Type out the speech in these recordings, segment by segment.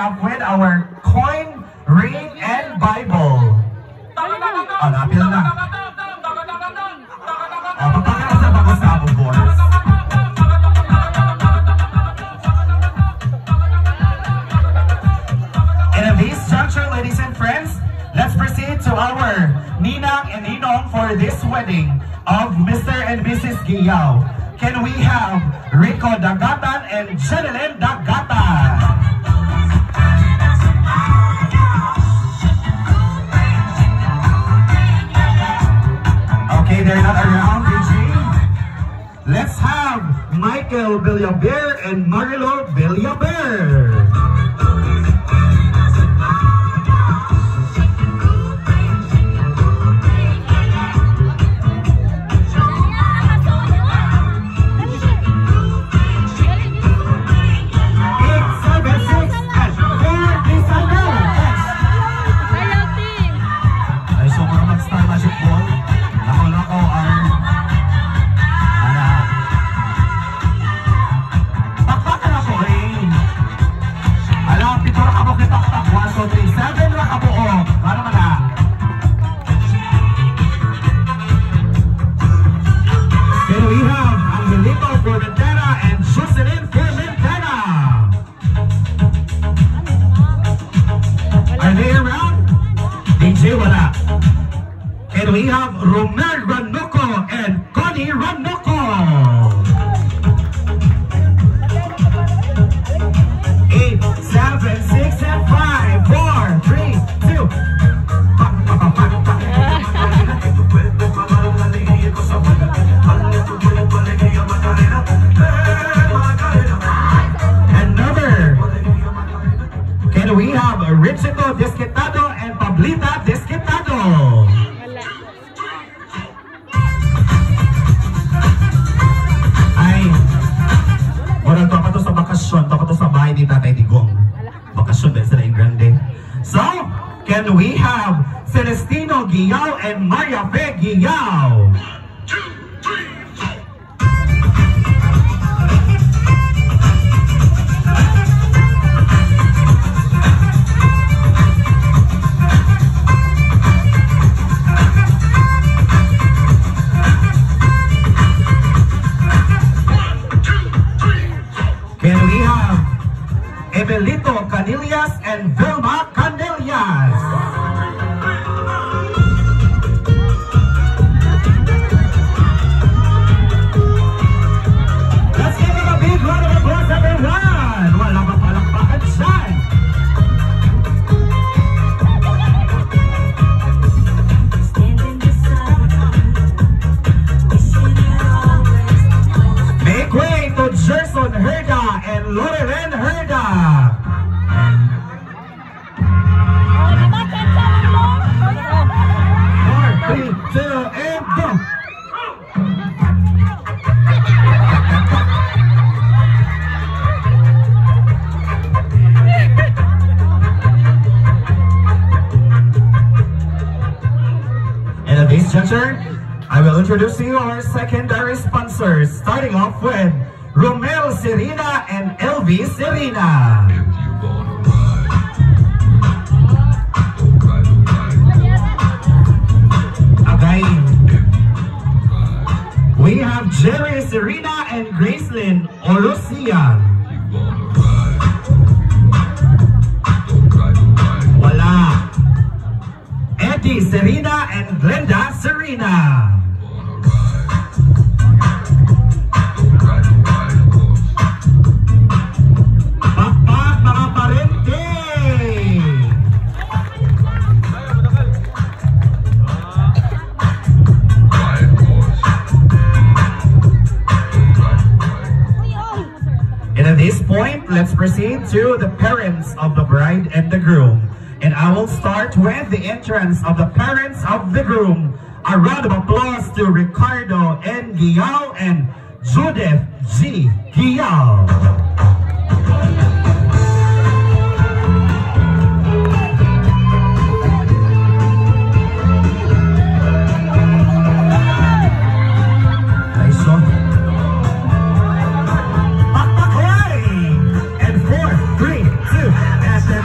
off with our coin, ring, and Bible. Napil na. Papakita sa pag-usap, of course. And at this juncture, ladies and friends, let's proceed to our Ninang and Ninong for this wedding of Mr. and Mrs. Giyao. Can we have Rico Dagatan and Jeneline Dagatan? Okay, they're not around, DJ. Let's have Michael Villaber and Marilo Villaber. And we have Romel Ranoko and Connie Ranoko. 8, 7, 6, and 5, 4, 3, 2. Another. Can we have Richito Desquitado and Pablita Desquitado? Tapos sa bahay ni Tatay Digong. Bakasyon din sila yung grande. So, can we have Celestino Giyao and Maria Fe Giyao? 2, 3, 4. Can we have Emelito Canillas and Vilma Canillas? Let's give them a big round of applause, everyone! Wala pa palakpakan dyan! Make way to Gerson Herda and Lorelen Herda. 4, 3, 2, and go. And at this juncture, I will introduce to you our secondary sponsors, starting off with Romel Serena and Elvi Serena. Again, we have Jerry Serena and Gracelyn Olosia. Wala. Eddie Serena and Glenda Serena. At this point, let's proceed to the parents of the bride and the groom. And I will start with the entrance of the parents of the groom. A round of applause to Ricardo N. Giyao and Judith G. Giyao. And 4, 3, 2, and then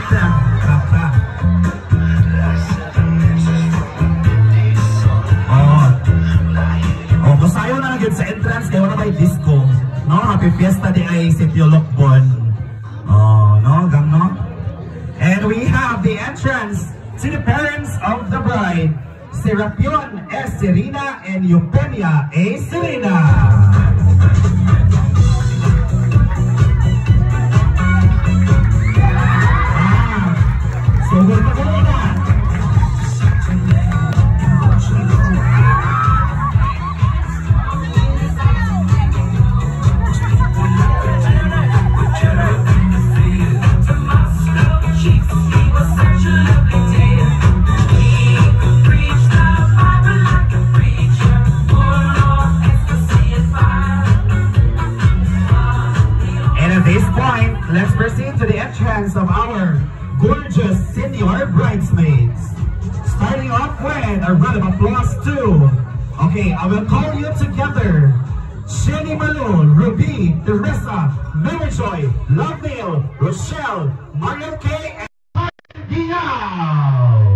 the entrance to the parents of the bride, Serapion S. Serena and Eupemia A. Serena. So we're going on. Let's proceed to the entrance of our gorgeous senior bridesmaids. Starting off with a round of applause too. Okay, I will call you together. Jenny Malu, Ruby, Teresa, Mary Joy, Lovedale, Rochelle, Mariel K, and Diao.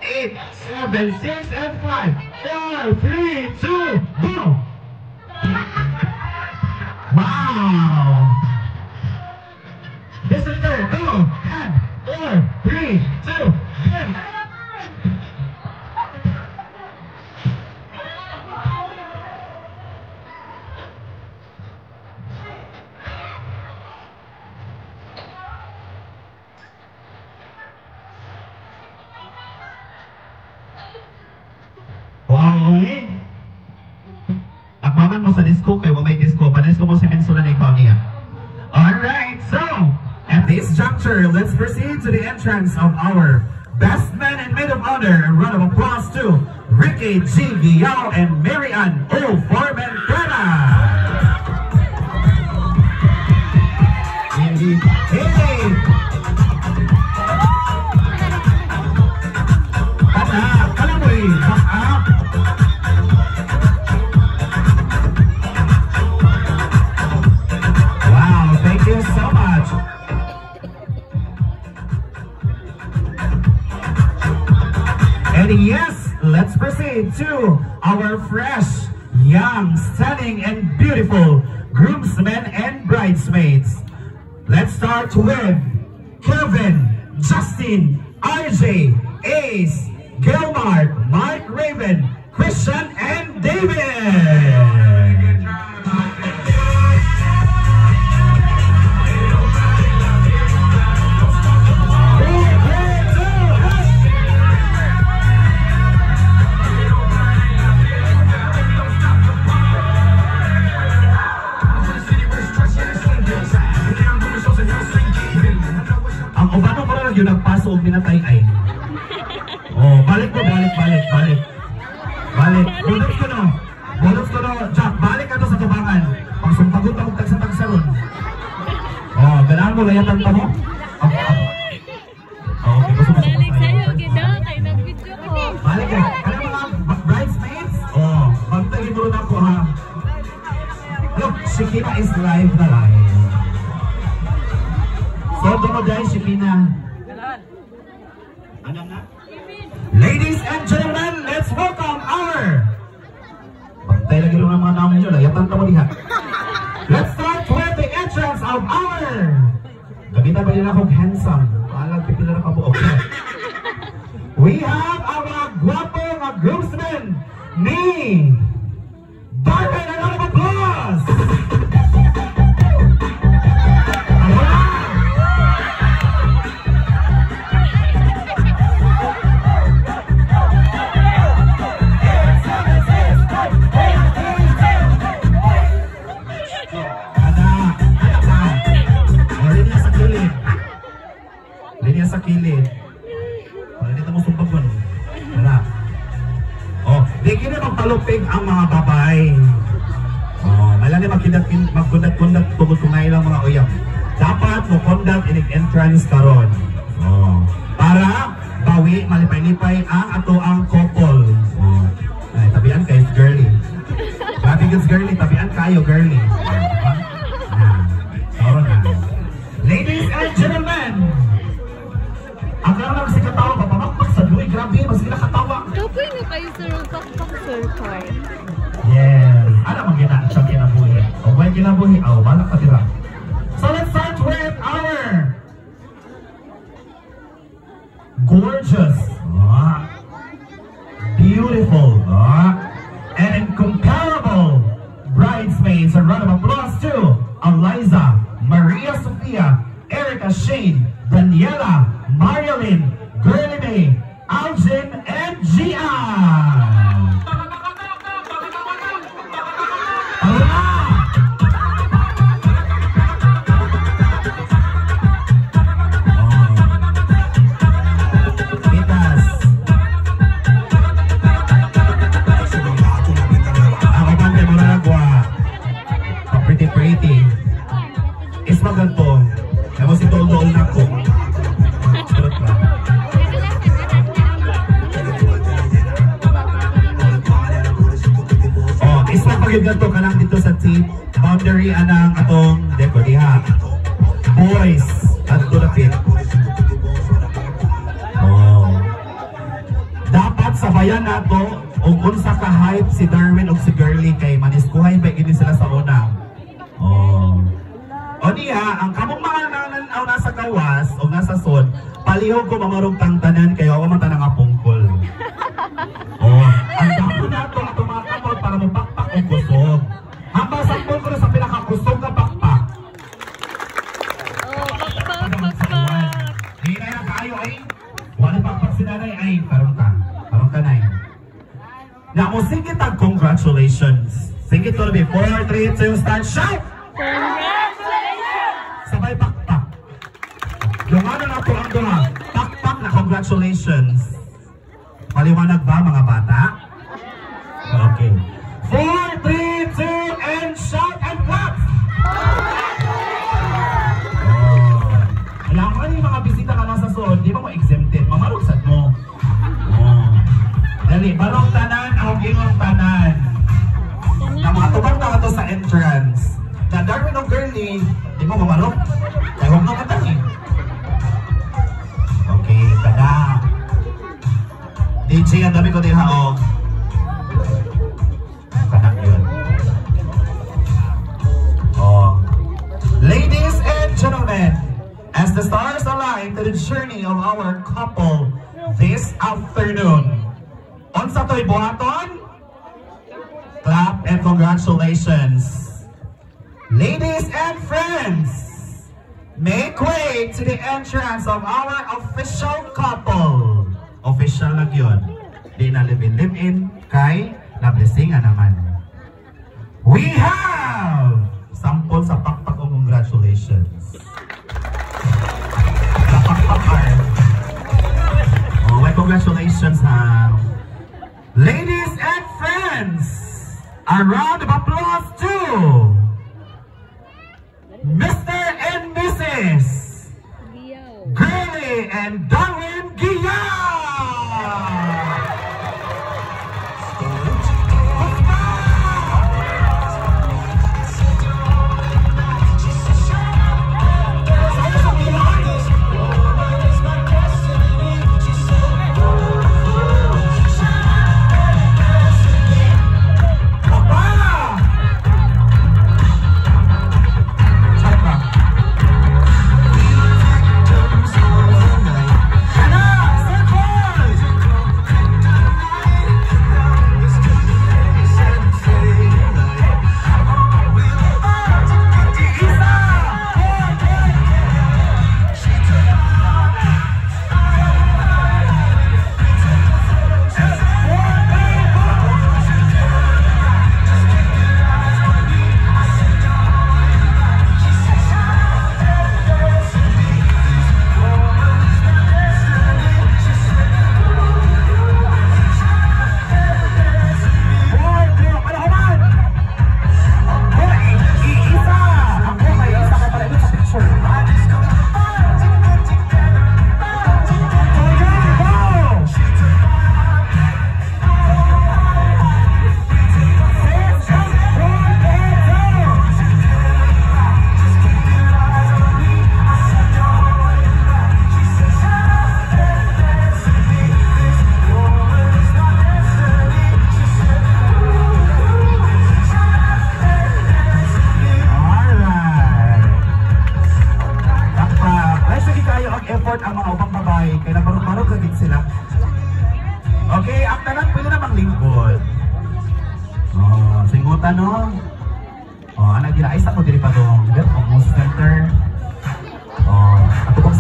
8, 7, 6, and 5, 4, 3, 2, go! Wow! This is there, go! 10, 4, 3, 2, 1. Akmaman mo sa disco kay may disco. Panis ko mo si Mensula na ikaw niya. Alright, so at this juncture, let's proceed to the entrance of our best man and maid of honor. A round of applause to Ricky G. Viao and Marian O. Formentera. Hey! Kalamoy, back up. Wow, thank you so much. And yes, let's proceed to our fresh, young, stunning, and beautiful groomsmen and bridesmaids. Let's start with Kevin, Justin, RJ, Ace, Gilmar, Mark Raven, Christian, and David. Ang ubano ko lang yung nagpaso og pinatay ay. Oh, balik ko, balik. Bulos ko no, Jack, balik ka to sa tubangan. Pag sumpagot ako tagsa-tagsaron. Oh, ganahan mo, layatan pa mo? Oh, okay, gusto mo sa balik sa'yo, ganda, kayo nag-video ko. Balik ka. Ano mga bridesmaids? Oh, magtagin mo na ako ha. Look, Shikina is live na live. So, doon mo dahil Shikina. Alam na? Ladies and gentlemen, let's welcome our pantay lagi lang ang mga namin nyo, layatan ka mo diha. Let's start with the entrance of our gabita ba nila akong handsome? Paalag, pipila na ka po. Okay. We have our guwapo mga groomsmen ni Darwin, and round of applause! Linya sa kilid. Para dito mo sumpagwan. Wala. Oh, di kina magpalupig ang mga babay. Oh, malani magkundat-kundat tungod kumay lang mga uyab. Dapat mo conduct in entrance karon. Oh, para bawi malipay-lipay ang ato ang couple. Oh. Ay, tabian kayo girly. Grabe goods girly, tabian kayo girly. Karon na. Ladies and gentlemen, ang karoon si katawa, papamakpak sa duwi, grabe, mas sila katawa. Kapoy nga kayo sir, pakpak sir, car. Yes. Ano mang ginaan siya kinabuhi? O when kinabuhi. Oh, balak ka dira. So let's start with our gorgeous, beautiful, and incomparable bridesmaids. A round of applause to Eliza, Maria Sofia, Erica Shane, Daniela, Marilyn, Girly May, Algin, and Gian. Pretty. Is maganto. Ako si Tol-Tol na ko. Charot lang. Oh, is magpagiganto ka lang dito sa tip. Boundary anang atong deko diha. Boys. At tulapit. Oh. Dapat sabayan nato ug unsa ka hype si Darwin ug si Girly kay maniskuhay ba gini sila sa una. Oh. O niya, ang kamong mga nananaw nasa gawas o nasa sod, palihog ko mamarong tangtanan kayo ako mata nga pungkol. Oh, ang dako na ito ang tumakapot para mapakpak o kusog. Hambang sa pungkol sa pinakakusog na pakpak. Oh, pakpak. Hindi na yan kayo ay. Wala pakpak si nanay ay. Karong ka na eh. Na mo, sige tag congratulations. Sige to be 4, 3, 2, start, shout! Congratulations! Sabay pakpak. Yung ano na po ang doha, pakpak na congratulations. Maliwanag ba mga bata? Okay. 4, 3, 2, and shout and clap! Oh. Alam mo yung mga bisita ka nasa soon, di ba mo exempted? Mamarugsad mo. Oh. Dali, barong tanan, ang gingong tanan. Na mga tubang na ito sa entrance. Na Darwin o Girly, di mo mamarok? Kaya huwag na katang eh. Okay, tada. DJ, ang dami ko din haog. Kanak yun. Oh. Ladies and gentlemen, as the stars align to the journey of our couple this afternoon, unsa to'y buhaton? Clap and congratulations. Ladies and friends, make way to the entrance of our official couple. Official lang yun. Di na live-in kay na-blessingan naman. We have sample sa pakpak o congratulations. Sa pakpak art. Oh, well, congratulations ha. Ladies and friends, a round of applause to Mr. and Mrs. Girly and Darwin Guillaume! Circle! kalibutan, no? Oh, anak gila, ay sa ko diri pa dong. Get almost center. Oh, ato box.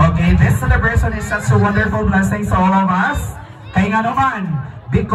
Okay, this celebration is such a wonderful blessing to all of us. Kaya nga naman, because